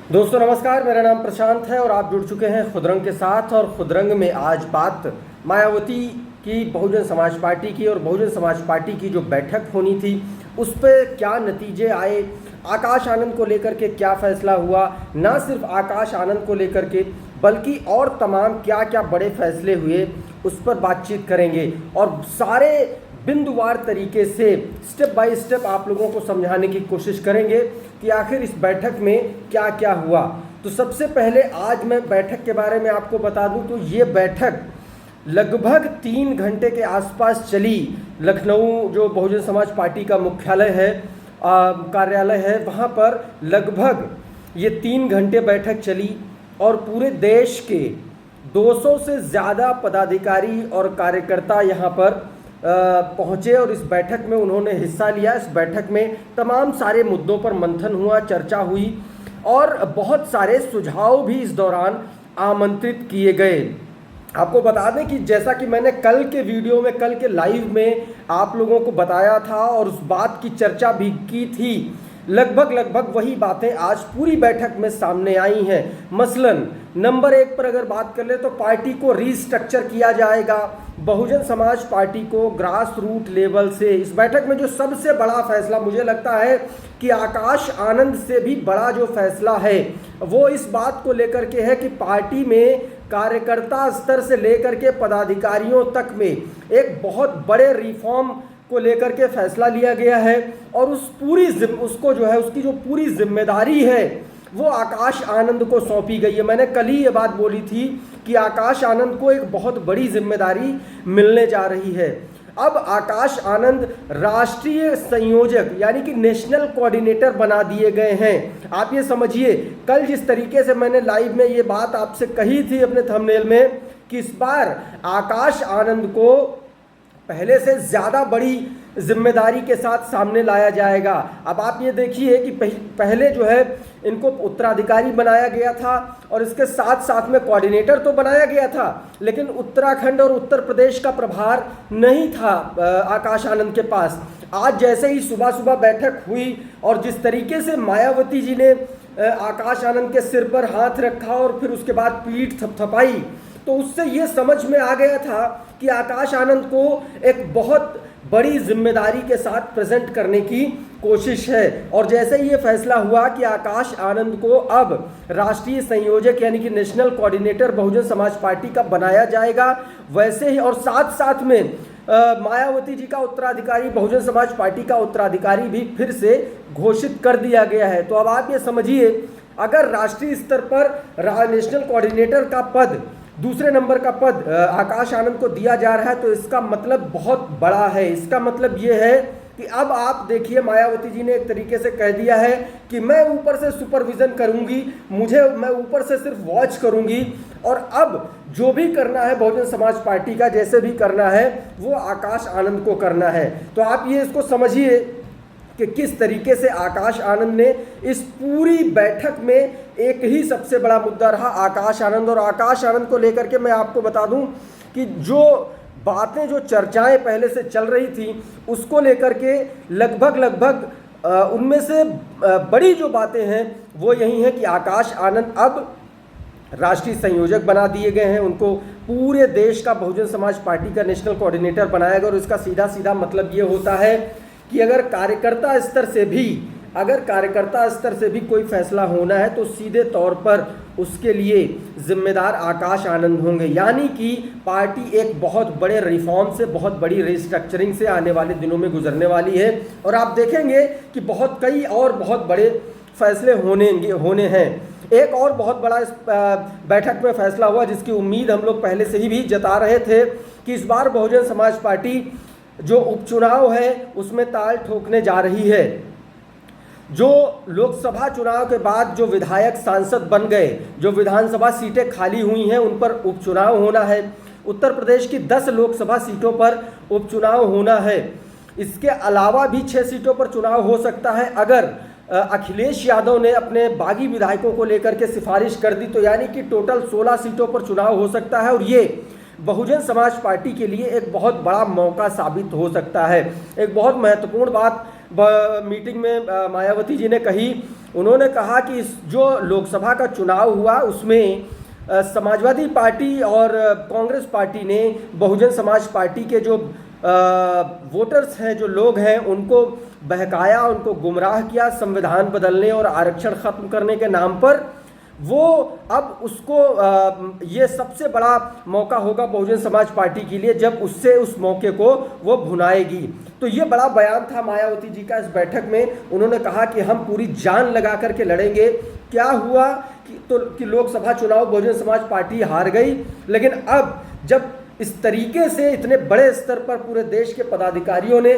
दोस्तों नमस्कार, मेरा नाम प्रशांत है और आप जुड़ चुके हैं खुदरंग के साथ। और खुदरंग में आज बात मायावती की बहुजन समाज पार्टी की और बहुजन समाज पार्टी की जो बैठक होनी थी उस पर क्या नतीजे आए, आकाश आनंद को लेकर के क्या फैसला हुआ, ना सिर्फ आकाश आनंद को लेकर के बल्कि और तमाम क्या क्या बड़े फैसले हुए उस पर बातचीत करेंगे और सारे बिंदुवार तरीके से स्टेप बाय स्टेप आप लोगों को समझाने की कोशिश करेंगे कि आखिर इस बैठक में क्या क्या हुआ। तो सबसे पहले आज मैं बैठक के बारे में आपको बता दूं तो ये बैठक लगभग 3 घंटे के आसपास चली। लखनऊ जो बहुजन समाज पार्टी का मुख्यालय है, कार्यालय है, वहाँ पर लगभग ये 3 घंटे बैठक चली और पूरे देश के 200 से ज़्यादा पदाधिकारी और कार्यकर्ता यहाँ पर पहुँचे और इस बैठक में उन्होंने हिस्सा लिया। इस बैठक में तमाम सारे मुद्दों पर मंथन हुआ, चर्चा हुई और बहुत सारे सुझाव भी इस दौरान आमंत्रित किए गए। आपको बता दें कि जैसा कि मैंने कल के वीडियो में, कल के लाइव में आप लोगों को बताया था और उस बात की चर्चा भी की थी, लगभग वही बातें आज पूरी बैठक में सामने आई हैं। मसलन नंबर 1 पर अगर बात कर ले तो पार्टी को रीस्ट्रक्चर किया जाएगा। बहुजन समाज पार्टी को ग्रास रूट लेवल से इस बैठक में जो सबसे बड़ा फैसला मुझे लगता है कि आकाश आनंद से भी बड़ा जो फैसला है वो इस बात को लेकर के है कि पार्टी में कार्यकर्ता स्तर से लेकर के पदाधिकारियों तक में एक बहुत बड़े रिफॉर्म को लेकर के फैसला लिया गया है और उसकी जो पूरी जिम्मेदारी है वो आकाश आनंद को सौंपी गई है। मैंने कल ही ये बात बोली थी कि आकाश आनंद को एक बहुत बड़ी जिम्मेदारी मिलने जा रही है। अब आकाश आनंद राष्ट्रीय संयोजक यानी कि नेशनल कोऑर्डिनेटर बना दिए गए हैं। आप ये समझिए, कल जिस तरीके से मैंने लाइव में ये बात आपसे कही थी अपने थंबनेल में कि इस बार आकाश आनंद को पहले से ज़्यादा बड़ी जिम्मेदारी के साथ सामने लाया जाएगा। अब आप ये देखिए कि पहले जो है इनको उत्तराधिकारी बनाया गया था और इसके साथ साथ में कोऑर्डिनेटर तो बनाया गया था, लेकिन उत्तराखंड और उत्तर प्रदेश का प्रभार नहीं था आकाश आनंद के पास। आज जैसे ही सुबह सुबह बैठक हुई और जिस तरीके से मायावती जी ने आकाश आनंद के सिर पर हाथ रखा और फिर उसके बाद पीठ थपथपाई, तो उससे ये समझ में आ गया था कि आकाश आनंद को एक बहुत बड़ी जिम्मेदारी के साथ प्रेजेंट करने की कोशिश है। और जैसे ही ये फैसला हुआ कि आकाश आनंद को अब राष्ट्रीय संयोजक यानी कि national coordinator Bahujan Samaj party का बनाया जाएगा, वैसे ही और साथ साथ में मायावती जी का उत्तराधिकारी, बहुजन समाज पार्टी का उत्तराधिकारी भी फिर से घोषित कर दिया गया है। तो अब आप ये समझिए, अगर राष्ट्रीय स्तर पर नेशनल कोऑर्डिनेटर का पद, दूसरे नंबर का पद आकाश आनंद को दिया जा रहा है तो इसका मतलब बहुत बड़ा है। इसका मतलब ये है कि अब आप देखिए, मायावती जी ने एक तरीके से कह दिया है कि मैं ऊपर से सुपरविजन करूंगी, मैं ऊपर से सिर्फ वॉच करूंगी और अब जो भी करना है बहुजन समाज पार्टी का, जैसे भी करना है वो आकाश आनंद को करना है। तो आप ये इसको समझिए कि किस तरीके से आकाश आनंद ने इस पूरी बैठक में एक ही सबसे बड़ा मुद्दा रहा आकाश आनंद। और आकाश आनंद को लेकर के मैं आपको बता दूं कि जो बातें, जो चर्चाएं पहले से चल रही थी उसको लेकर के लगभग उनमें से बड़ी जो बातें हैं वो यही हैं कि आकाश आनंद अब राष्ट्रीय संयोजक बना दिए गए हैं। उनको पूरे देश का बहुजन समाज पार्टी का नेशनल कोऑर्डिनेटर बनाया गया और इसका सीधा सीधा मतलब ये होता है कि अगर कार्यकर्ता स्तर से भी कोई फैसला होना है तो सीधे तौर पर उसके लिए जिम्मेदार आकाश आनंद होंगे। यानी कि पार्टी एक बहुत बड़े रिफॉर्म से, बहुत बड़ी रिस्ट्रक्चरिंग से आने वाले दिनों में गुजरने वाली है और आप देखेंगे कि कई और बहुत बड़े फैसले होने हैं। एक और बहुत बड़ा इस बैठक में फैसला हुआ जिसकी उम्मीद हम लोग पहले से ही भी जता रहे थे कि इस बार बहुजन समाज पार्टी जो उपचुनाव है उसमें ताल ठोकने जा रही है। जो लोकसभा चुनाव के बाद जो विधायक सांसद बन गए, जो विधानसभा सीटें खाली हुई हैं, उन पर उपचुनाव होना है। उत्तर प्रदेश की 10 लोकसभा सीटों पर उपचुनाव होना है। इसके अलावा भी 6 सीटों पर चुनाव हो सकता है अगर अखिलेश यादव ने अपने बागी विधायकों को लेकर के सिफारिश कर दी, तो यानी कि टोटल 16 सीटों पर चुनाव हो सकता है और ये बहुजन समाज पार्टी के लिए एक बहुत बड़ा मौका साबित हो सकता है। एक बहुत महत्वपूर्ण बात मीटिंग में मायावती जी ने कही। उन्होंने कहा कि इस जो लोकसभा का चुनाव हुआ उसमें समाजवादी पार्टी और कांग्रेस पार्टी ने बहुजन समाज पार्टी के जो वोटर्स हैं, जो लोग हैं, उनको बहकाया, उनको गुमराह किया संविधान बदलने और आरक्षण ख़त्म करने के नाम पर। वो अब उसको ये सबसे बड़ा मौका होगा बहुजन समाज पार्टी के लिए जब उससे उस मौके को वो भुनाएगी। तो ये बड़ा बयान था मायावती जी का इस बैठक में। उन्होंने कहा कि हम पूरी जान लगा करके लड़ेंगे। क्या हुआ कि लोकसभा चुनाव बहुजन समाज पार्टी हार गई, लेकिन अब जब इस तरीके से इतने बड़े स्तर पर पूरे देश के पदाधिकारियों ने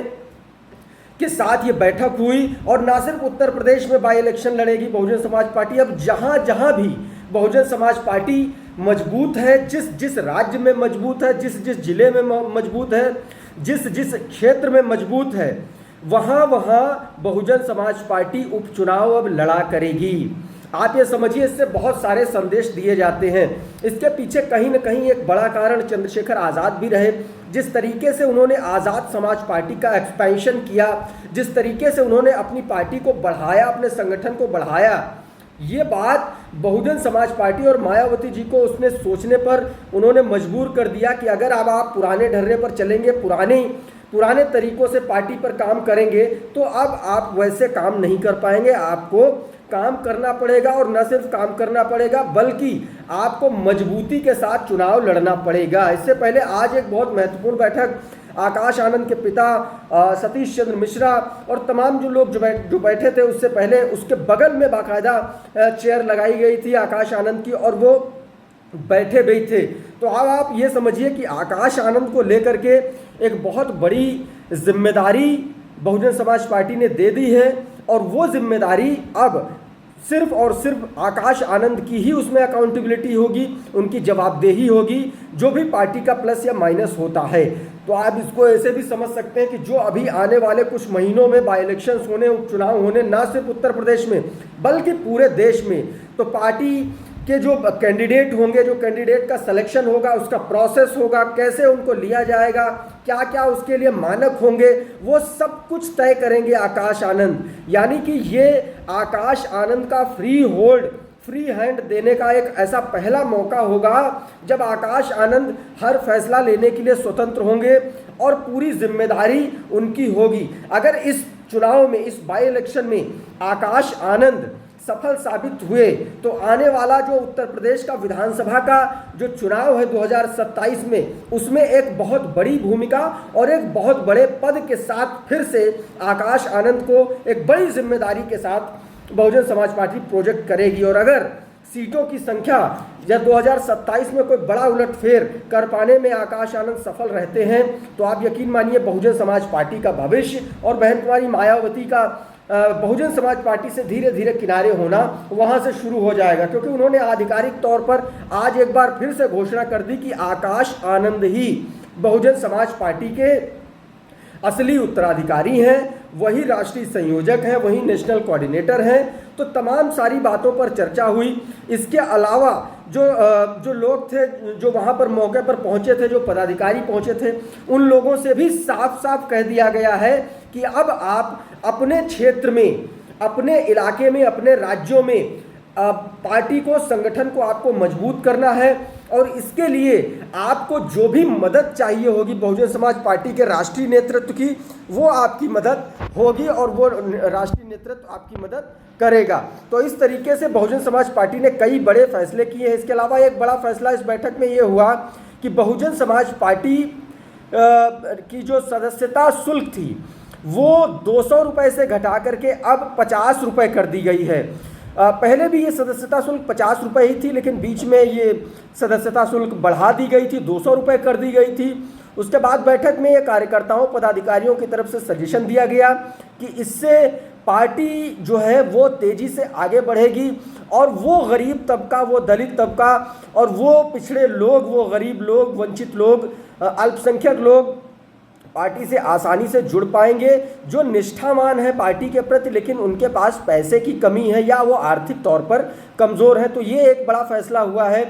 के साथ ये बैठक हुई और ना सिर्फ उत्तर प्रदेश में बाई इलेक्शन लड़ेगी बहुजन समाज पार्टी, अब जहां जहां भी बहुजन समाज पार्टी मजबूत है, जिस जिस राज्य में मजबूत है, जिस जिस जिले में मजबूत है, जिस जिस क्षेत्र में मजबूत है, वहां वहां बहुजन समाज पार्टी उपचुनाव अब लड़ा करेगी। आप ये समझिए, इससे बहुत सारे संदेश दिए जाते हैं। इसके पीछे कहीं न कहीं एक बड़ा कारण चंद्रशेखर आज़ाद भी रहे। जिस तरीके से उन्होंने आज़ाद समाज पार्टी का एक्सपेंशन किया, जिस तरीके से उन्होंने अपनी पार्टी को बढ़ाया, अपने संगठन को बढ़ाया, ये बात बहुजन समाज पार्टी और मायावती जी को उसने सोचने पर उन्होंने मजबूर कर दिया कि अगर अब आप पुराने ढर्रे पर चलेंगे, पुराने तरीकों से पार्टी पर काम करेंगे, तो अब आप वैसे काम नहीं कर पाएंगे। आपको काम करना पड़ेगा और न सिर्फ काम करना पड़ेगा बल्कि आपको मजबूती के साथ चुनाव लड़ना पड़ेगा। इससे पहले आज एक बहुत महत्वपूर्ण बैठक आकाश आनंद के पिता सतीश चंद्र मिश्रा और तमाम जो लोग जो बैठे थे, उससे पहले उसके बगल में बाकायदा चेयर लगाई गई थी आकाश आनंद की और वो बैठे भी थे। तो अब आप ये समझिए कि आकाश आनंद को लेकर के एक बहुत बड़ी जिम्मेदारी बहुजन समाज पार्टी ने दे दी है और वो जिम्मेदारी अब सिर्फ और सिर्फ आकाश आनंद की ही उसमें अकाउंटेबिलिटी होगी, उनकी जवाबदेही होगी, जो भी पार्टी का प्लस या माइनस होता है। तो आप इसको ऐसे भी समझ सकते हैं कि जो अभी आने वाले कुछ महीनों में बाई इलेक्शंस होने, उपचुनाव होने, ना सिर्फ उत्तर प्रदेश में बल्कि पूरे देश में, तो पार्टी के जो कैंडिडेट होंगे, जो कैंडिडेट का सिलेक्शन होगा, उसका प्रोसेस होगा, कैसे उनको लिया जाएगा, क्या क्या उसके लिए मानक होंगे, वो सब कुछ तय करेंगे आकाश आनंद। यानी कि ये आकाश आनंद का फ्री हैंड देने का एक ऐसा पहला मौका होगा जब आकाश आनंद हर फैसला लेने के लिए स्वतंत्र होंगे और पूरी जिम्मेदारी उनकी होगी। अगर इस चुनाव में, इस बाई इलेक्शन में आकाश आनंद सफल साबित हुए तो आने वाला जो उत्तर प्रदेश का विधानसभा का जो चुनाव है 2027 में, उसमें एक बहुत बड़ी भूमिका और एक बहुत बड़े पद के साथ फिर से आकाश आनंद को एक बड़ी जिम्मेदारी के साथ बहुजन समाज पार्टी प्रोजेक्ट करेगी। और अगर सीटों की संख्या या 2027 में कोई बड़ा उलटफेर कर पाने में आकाश आनंद सफल रहते हैं तो आप यकीन मानिए बहुजन समाज पार्टी का भविष्य और बहन कुमारी मायावती का बहुजन समाज पार्टी से धीरे धीरे किनारे होना वहां से शुरू हो जाएगा। क्योंकि उन्होंने आधिकारिक तौर पर आज एक बार फिर से घोषणा कर दी कि आकाश आनंद ही बहुजन समाज पार्टी के असली उत्तराधिकारी हैं, वही राष्ट्रीय संयोजक हैं, वही नेशनल कोऑर्डिनेटर हैं। तो तमाम सारी बातों पर चर्चा हुई। इसके अलावा जो लोग थे, जो वहाँ पर मौके पर पहुँचे थे, जो पदाधिकारी पहुँचे थे, उन लोगों से भी साफ साफ कह दिया गया है कि अब आप अपने क्षेत्र में, अपने इलाके में, अपने राज्यों में पार्टी को, संगठन को आपको मजबूत करना है और इसके लिए आपको जो भी मदद चाहिए होगी बहुजन समाज पार्टी के राष्ट्रीय नेतृत्व की, वो आपकी मदद होगी और वो राष्ट्रीय नेतृत्व आपकी मदद करेगा। तो इस तरीके से बहुजन समाज पार्टी ने कई बड़े फैसले किए हैं। इसके अलावा एक बड़ा फैसला इस बैठक में ये हुआ कि बहुजन समाज पार्टी की जो सदस्यता शुल्क थी वो 200 रुपये से घटा करके अब 50 रुपये कर दी गई है। पहले भी ये सदस्यता शुल्क 50 रुपये ही थी, लेकिन बीच में ये सदस्यता शुल्क बढ़ा दी गई थी, 200 रुपये कर दी गई थी। उसके बाद बैठक में ये कार्यकर्ताओं, पदाधिकारियों की तरफ से सजेशन दिया गया कि इससे पार्टी जो है वो तेज़ी से आगे बढ़ेगी और वो गरीब तबका, वो दलित तबका और वो पिछड़े लोग, वो गरीब लोग, वंचित लोग, अल्पसंख्यक लोग पार्टी से आसानी से जुड़ पाएंगे, जो निष्ठावान है पार्टी के प्रति लेकिन उनके पास पैसे की कमी है या वो आर्थिक तौर पर कमज़ोर है। तो ये एक बड़ा फैसला हुआ है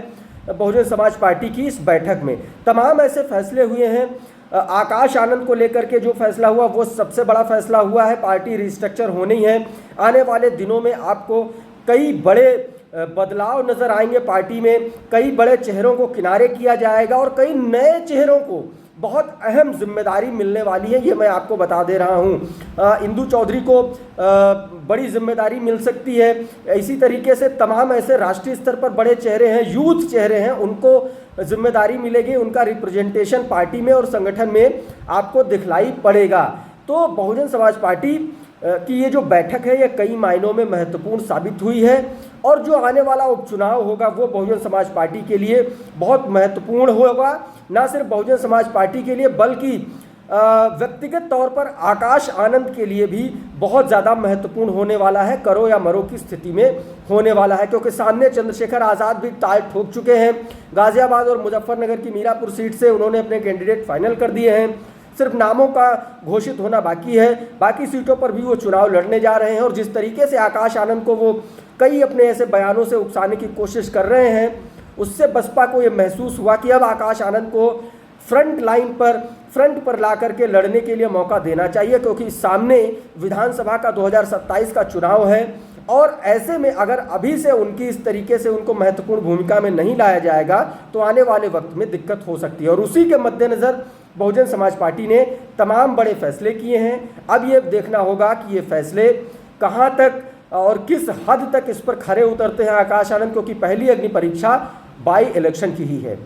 बहुजन समाज पार्टी की इस बैठक में। तमाम ऐसे फैसले हुए हैं आकाश आनंद को लेकर के जो फैसला हुआ वो सबसे बड़ा फैसला हुआ है। पार्टी रिस्ट्रक्चर होनी है। आने वाले दिनों में आपको कई बड़े बदलाव नजर आएंगे पार्टी में। कई बड़े चेहरों को किनारे किया जाएगा और कई नए चेहरों को बहुत अहम जिम्मेदारी मिलने वाली है, ये मैं आपको बता दे रहा हूँ। इंदु चौधरी को बड़ी जिम्मेदारी मिल सकती है। इसी तरीके से तमाम ऐसे राष्ट्रीय स्तर पर बड़े चेहरे हैं, यूथ चेहरे हैं, उनको जिम्मेदारी मिलेगी। उनका रिप्रेजेंटेशन पार्टी में और संगठन में आपको दिखलाई पड़ेगा। तो बहुजन समाज पार्टी की ये जो बैठक है ये कई मायनों में महत्वपूर्ण साबित हुई है और जो आने वाला उपचुनाव होगा वो बहुजन समाज पार्टी के लिए बहुत महत्वपूर्ण होगा। ना सिर्फ बहुजन समाज पार्टी के लिए बल्कि व्यक्तिगत तौर पर आकाश आनंद के लिए भी बहुत ज़्यादा महत्वपूर्ण होने वाला है। करो या मरो की स्थिति में होने वाला है, क्योंकि सामने चंद्रशेखर आज़ाद भी ताल ठोक चुके हैं। गाजियाबाद और मुजफ्फरनगर की मीरापुर सीट से उन्होंने अपने कैंडिडेट फाइनल कर दिए हैं। सिर्फ नामों का घोषित होना बाकी है। बाकी सीटों पर भी वो चुनाव लड़ने जा रहे हैं और जिस तरीके से आकाश आनंद को वो कई अपने ऐसे बयानों से उकसाने की कोशिश कर रहे हैं, उससे बसपा को ये महसूस हुआ कि अब आकाश आनंद को फ्रंट पर ला करके लड़ने के लिए मौका देना चाहिए, क्योंकि सामने विधानसभा का 2027 का चुनाव है और ऐसे में अगर अभी से उनकी इस तरीके से उनको महत्वपूर्ण भूमिका में नहीं लाया जाएगा तो आने वाले वक्त में दिक्कत हो सकती है। और उसी के मद्देनज़र बहुजन समाज पार्टी ने तमाम बड़े फैसले किए हैं। अब ये देखना होगा कि ये फैसले कहाँ तक और किस हद तक इस पर खरे उतरते हैं आकाश आनंद, क्योंकि पहली अग्नि परीक्षा बाई इलेक्शन की ही है।